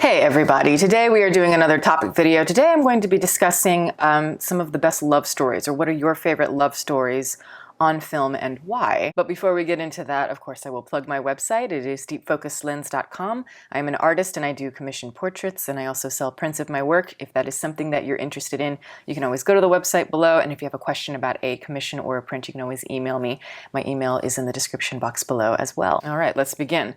Hey everybody, today we are doing another topic video. Today I'm going to be discussing some of the best love stories, or what are your favorite love stories on film and why. But before we get into that, of course, I will plug my website. It is deepfocuslens.com. I'm an artist and I do commissioned portraits, and I also sell prints of my work. If that is something that you're interested in, you can always go to the website below, and if you have a question about a commission or a print, you can always email me. My email is in the description box below as well. All right, let's begin.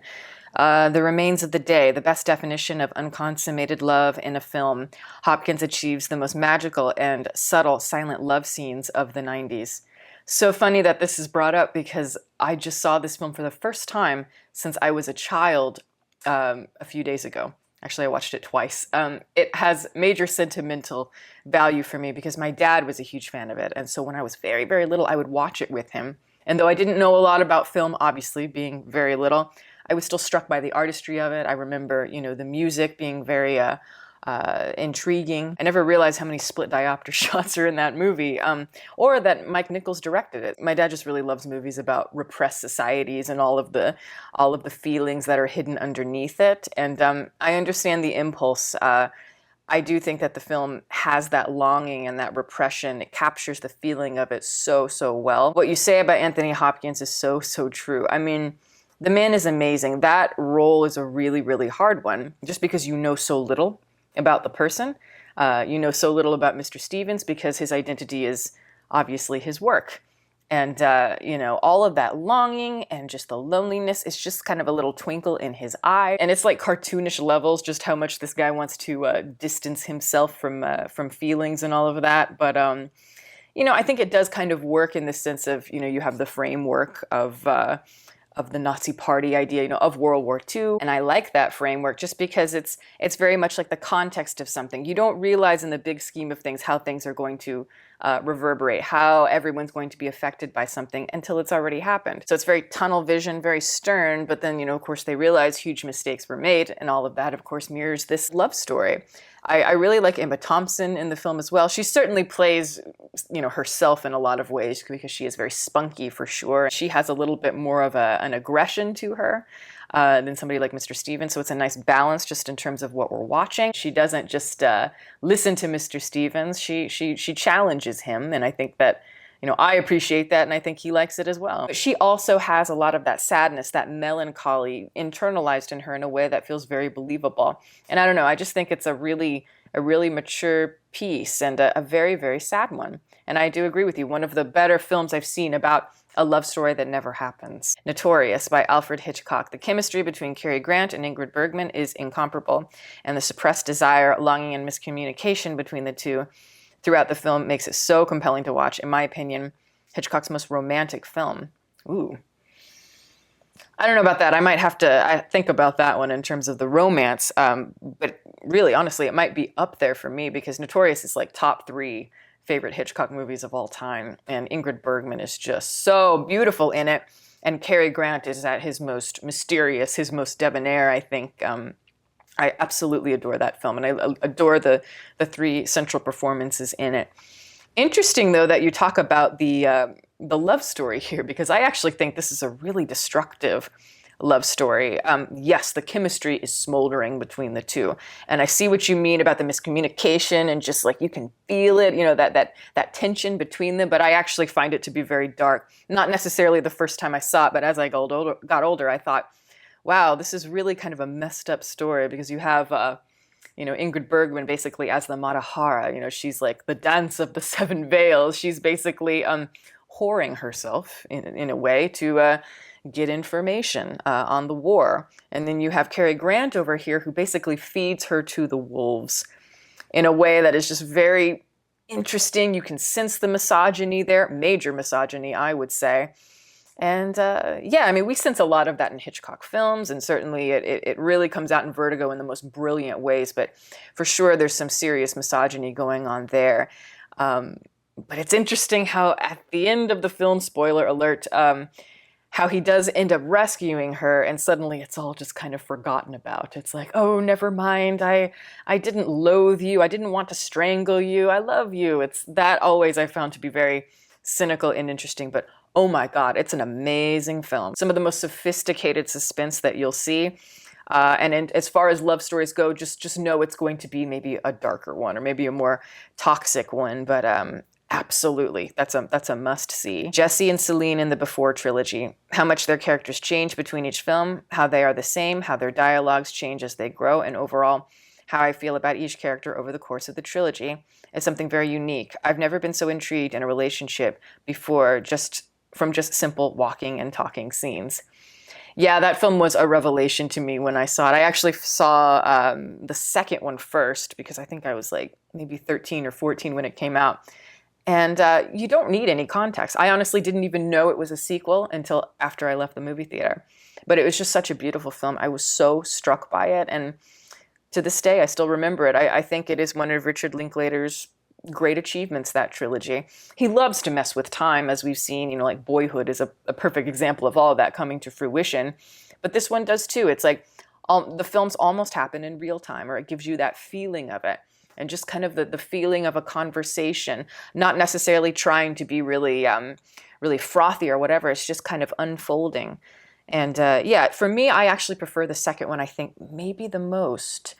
The Remains of the Day, the best definition of unconsummated love in a film. Hopkins achieves the most magical and subtle silent love scenes of the 90s. So funny that this is brought up because I just saw this film for the first time since I was a child a few days ago. Actually, I watched it twice. It has major sentimental value for me because my dad was a huge fan of it. And so when I was very, very little, I would watch it with him. And though I didn't know a lot about film, obviously, being very little, I was still struck by the artistry of it. I remember, the music being very intriguing. I never realized how many split diopter shots are in that movie, or that Mike Nichols directed it. My dad just really loves movies about repressed societies and all of the feelings that are hidden underneath it. And I understand the impulse. I do think that the film has that longing and that repression. It captures the feeling of it so, so well. What you say about Anthony Hopkins is so, so true. I mean, the man is amazing. That role is a really, really hard one, just because you know so little about the person. You know so little about Mr. Stevens because his identity is obviously his work. And, all of that longing and just the loneliness, it's just kind of a little twinkle in his eye. And it's like cartoonish levels, just how much this guy wants to distance himself from feelings and all of that. But, I think it does kind of work in the sense of, you have the framework of the Nazi Party idea, of World War II. And I like that framework just because it's very much like the context of something. You don't realize in the big scheme of things how things are going to reverberate, how everyone's going to be affected by something until it's already happened. So it's very tunnel vision, very stern, but then, of course, they realize huge mistakes were made, and all of that, of course, mirrors this love story. I really like Emma Thompson in the film as well. She certainly plays, herself in a lot of ways because she is very spunky for sure. She has a little bit more of an aggression to her than somebody like Mr. Stevens. So it's a nice balance just in terms of what we're watching. She doesn't just listen to Mr. Stevens. She challenges him, and I think that I appreciate that, and I think he likes it as well. But she also has a lot of that sadness, that melancholy internalized in her in a way that feels very believable. And I don't know, I just think it's a really mature piece and a very, very sad one. And I do agree with you, one of the better films I've seen about a love story that never happens. Notorious by Alfred Hitchcock. The chemistry between Cary Grant and Ingrid Bergman is incomparable, and the suppressed desire, longing, and miscommunication between the two throughout the film makes it so compelling to watch. In my opinion, Hitchcock's most romantic film. Ooh. I don't know about that. I might have to think about that one in terms of the romance. But really, honestly, it might be up there for me because Notorious is like top 3 favorite Hitchcock movies of all time. And Ingrid Bergman is just so beautiful in it. And Cary Grant is at his most mysterious, his most debonair, I think. I absolutely adore that film, and I adore the 3 central performances in it. Interesting, though, that you talk about the love story here, because I actually think this is a really destructive love story. Yes, the chemistry is smoldering between the two, and I see what you mean about the miscommunication and just like you can feel it, that tension between them. But I actually find it to be very dark. Not necessarily the first time I saw it, but as I got older, I thought, wow, this is really kind of a messed up story because you have, Ingrid Bergman basically as the Matahara. She's like the dance of the 7 veils. She's basically whoring herself in a way to get information on the war. And then you have Cary Grant over here who basically feeds her to the wolves in a way that is just very interesting. You can sense the misogyny there, major misogyny, I would say. And we sense a lot of that in Hitchcock films, and certainly it really comes out in Vertigo in the most brilliant ways, but for sure there's some serious misogyny going on there. But it's interesting how at the end of the film, spoiler alert, how he does end up rescuing her, and suddenly it's all just kind of forgotten about. It's like, oh, never mind, I didn't loathe you, I didn't want to strangle you, I love you. It's that always I found to be very cynical and interesting, but oh my God, it's an amazing film. Some of the most sophisticated suspense that you'll see. As far as love stories go, just know it's going to be maybe a darker one or maybe a more toxic one. But absolutely, that's a must see. Jesse and Celine in the Before trilogy. How much their characters change between each film, how they are the same, how their dialogues change as they grow, and overall, how I feel about each character over the course of the trilogy is something very unique. I've never been so intrigued in a relationship before, from just simple walking and talking scenes. Yeah, that film was a revelation to me when I saw it. I actually saw the second one first because I think I was like maybe 13 or 14 when it came out. And you don't need any context. I honestly didn't even know it was a sequel until after I left the movie theater. But it was just such a beautiful film. I was so struck by it. And to this day, I still remember it. I think it is one of Richard Linklater's great achievements, that trilogy. He loves to mess with time, as we've seen, like Boyhood is a perfect example of all of that coming to fruition. But this one does too. It's like the films almost happen in real time, or it gives you that feeling of it. And just kind of the feeling of a conversation, not necessarily trying to be really, really frothy or whatever. It's just kind of unfolding. And yeah, for me, I actually prefer the second one, I think, maybe the most.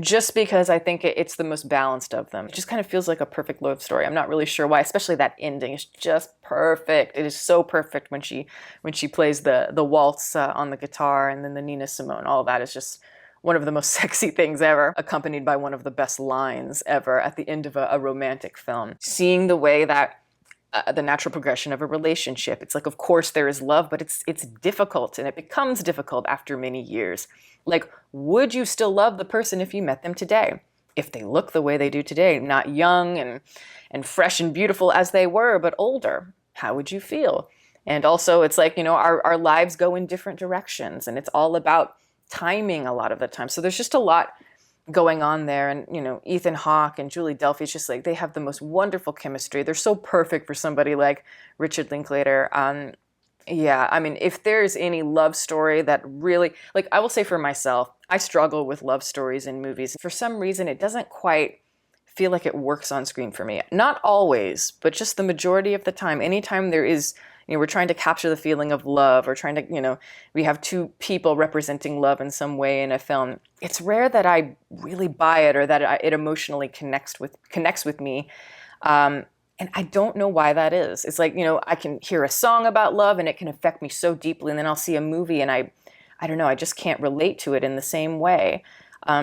Just because I think it's the most balanced of them. It just kind of feels like a perfect love story. I'm not really sure why, especially that ending is just perfect. It is so perfect when she plays the waltz on the guitar, and then the Nina Simone. All of that is just one of the most sexy things ever, accompanied by one of the best lines ever at the end of a romantic film. Seeing the way that the natural progression of a relationship. It's like, of course there is love, but it's difficult, and it becomes difficult after many years. Like, would you still love the person if you met them today? If they look the way they do today, not young and fresh and beautiful as they were, but older, how would you feel? And also, it's like, our lives go in different directions, and it's all about timing a lot of the time. So there's just a lot going on there. And, Ethan Hawke and Julie Delpy, it's just like they have the most wonderful chemistry. They're so perfect for somebody like Richard Linklater. Yeah, I mean, if there's any love story that really, like, I will say for myself, I struggle with love stories in movies. For some reason, it doesn't quite feel like it works on screen for me. Not always, but just the majority of the time. Anytime there is, we're trying to capture the feeling of love, or trying to, we have two people representing love in some way in a film. It's rare that I really buy it, or that it emotionally connects with me. And I don't know why that is. It's like, I can hear a song about love and it can affect me so deeply, and then I'll see a movie and I don't know, I just can't relate to it in the same way.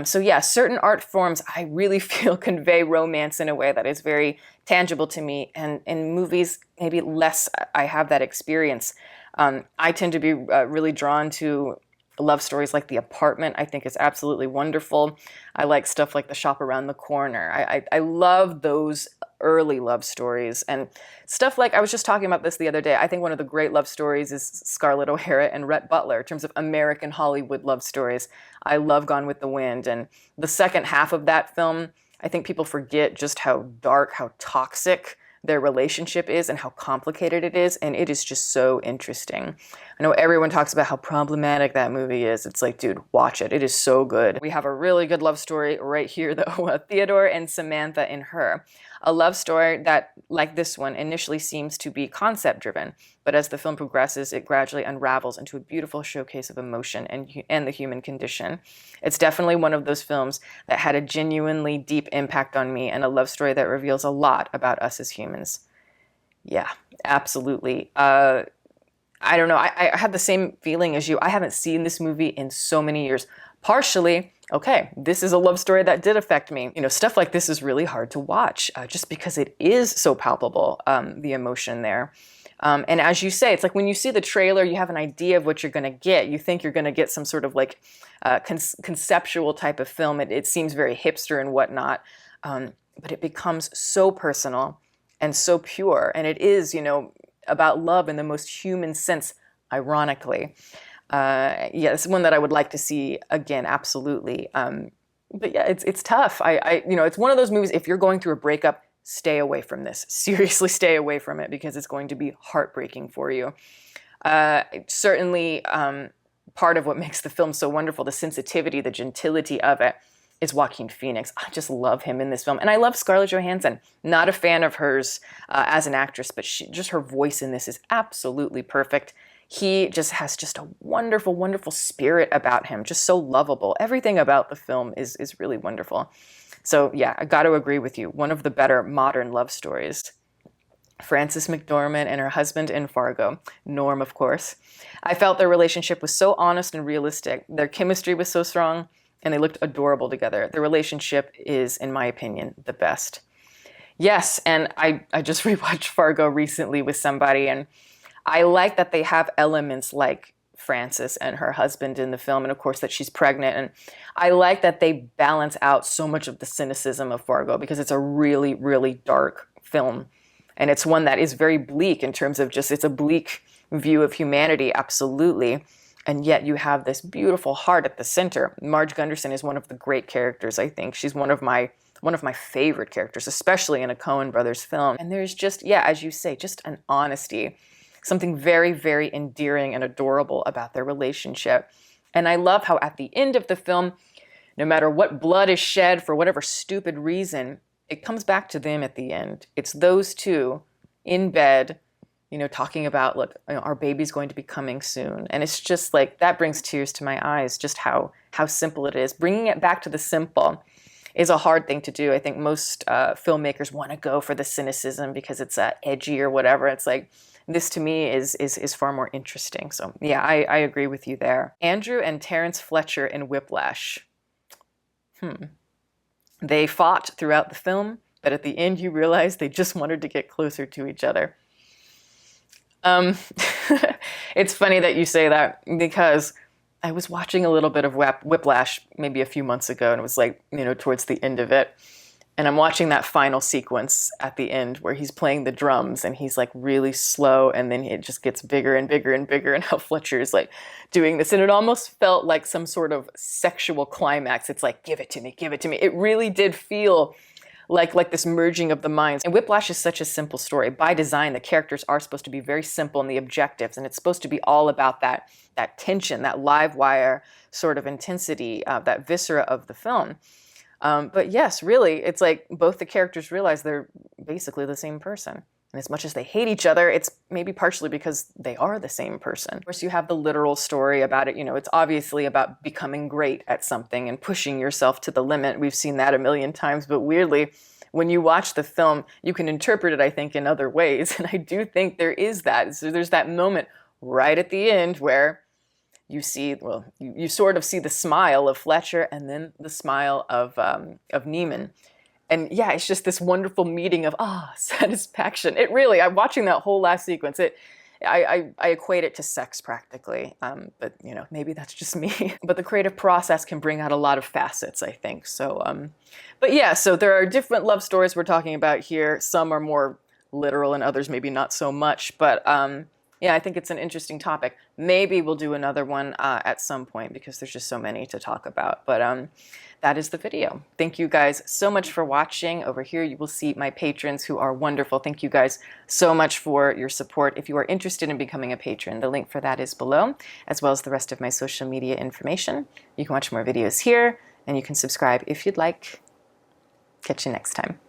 So yeah, certain art forms I really feel convey romance in a way that is very tangible to me, and in movies, maybe less I have that experience. I tend to be really drawn to love stories like The Apartment. I think is absolutely wonderful. I like stuff like The Shop Around the Corner. I love those early love stories, and stuff like, I was just talking about this the other day, I think one of the great love stories is Scarlett O'Hara and Rhett Butler in terms of American Hollywood love stories. I love Gone with the Wind, and the second half of that film, I think people forget just how dark, how toxic their relationship is and how complicated it is, and it is just so interesting. I know everyone talks about how problematic that movie is. It's like, dude, watch it. It is so good. We have a really good love story right here, though. Theodore and Samantha in Her. A love story that, like this one, initially seems to be concept-driven, but as the film progresses, it gradually unravels into a beautiful showcase of emotion and the human condition. It's definitely one of those films that had a genuinely deep impact on me, and a love story that reveals a lot about us as humans. Yeah, absolutely. I don't know. I had the same feeling as you. I haven't seen this movie in so many years. Partially, okay, this is a love story that did affect me. Stuff like this is really hard to watch just because it is so palpable, the emotion there. And as you say, it's like when you see the trailer, you have an idea of what you're going to get. You think you're going to get some sort of like conceptual type of film. It seems very hipster and whatnot, but it becomes so personal and so pure. And it is, about love in the most human sense, ironically. Yeah, it's one that I would like to see again, absolutely. But yeah, it's tough. It's one of those movies, if you're going through a breakup, stay away from this. Seriously, stay away from it, because it's going to be heartbreaking for you. Certainly, part of what makes the film so wonderful, the sensitivity, the gentility of it, is Joaquin Phoenix. I just love him in this film. And I love Scarlett Johansson. Not a fan of hers as an actress, but just her voice in this is absolutely perfect. He just has just a wonderful, wonderful spirit about him, just so lovable. Everything about the film is really wonderful. So yeah, I got to agree with you. One of the better modern love stories. Frances McDormand and her husband in Fargo, Norm, of course. I felt their relationship was so honest and realistic. Their chemistry was so strong, and they looked adorable together. Their relationship is, in my opinion, the best. Yes, and I just rewatched Fargo recently with somebody, and I like that they have elements like Frances and her husband in the film, and of course that she's pregnant. And I like that they balance out so much of the cynicism of Fargo, because it's a really, really dark film. And it's one that is very bleak in terms of just, it's a bleak view of humanity, absolutely. And yet you have this beautiful heart at the center. Marge Gunderson is one of the great characters, I think. She's one of my favorite characters, especially in a Coen Brothers film. And there's just, yeah, as you say, just an honesty, something very, very endearing and adorable about their relationship. And I love how at the end of the film, no matter what blood is shed for whatever stupid reason, it comes back to them at the end. It's those two in bed, talking about, look, our baby's going to be coming soon. And it's just like, that brings tears to my eyes, just how simple it is. Bringing it back to the simple is a hard thing to do. I think most filmmakers want to go for the cynicism because it's edgy or whatever. It's like, this to me is far more interesting. So yeah, I agree with you there. Andrew and Terrence Fletcher in Whiplash. They fought throughout the film, but at the end you realize they just wanted to get closer to each other. It's funny that you say that, because I was watching a little bit of Whiplash maybe a few months ago, and it was like, towards the end of it. And I'm watching that final sequence at the end where he's playing the drums and he's like really slow, and then it just gets bigger and bigger and bigger, and how Fletcher is like doing this. And it almost felt like some sort of sexual climax. It's like, give it to me, give it to me. It really did feel like this merging of the minds. And Whiplash is such a simple story. By design, the characters are supposed to be very simple in the objectives, and it's supposed to be all about that tension, that live wire sort of intensity, that viscera of the film. But yes, really, it's like both the characters realize they're basically the same person. And as much as they hate each other, it's maybe partially because they are the same person. Of course, you have the literal story about it. It's obviously about becoming great at something and pushing yourself to the limit. We've seen that a million times. But weirdly, when you watch the film, you can interpret it, I think, in other ways. And I do think there is that. So there's that moment right at the end where you see, well, you sort of see the smile of Fletcher and then the smile of Neiman. And yeah, it's just this wonderful meeting of, satisfaction. It really, I'm watching that whole last sequence. I equate it to sex practically, but maybe that's just me. But the creative process can bring out a lot of facets, I think. So, but yeah, so there are different love stories we're talking about here. Some are more literal and others maybe not so much, but yeah, I think it's an interesting topic. Maybe we'll do another one at some point, because there's just so many to talk about. But that is the video. Thank you guys so much for watching. Over here, you will see my patrons, who are wonderful. Thank you guys so much for your support. If you are interested in becoming a patron, the link for that is below, as well as the rest of my social media information. You can watch more videos here, and you can subscribe if you'd like. Catch you next time.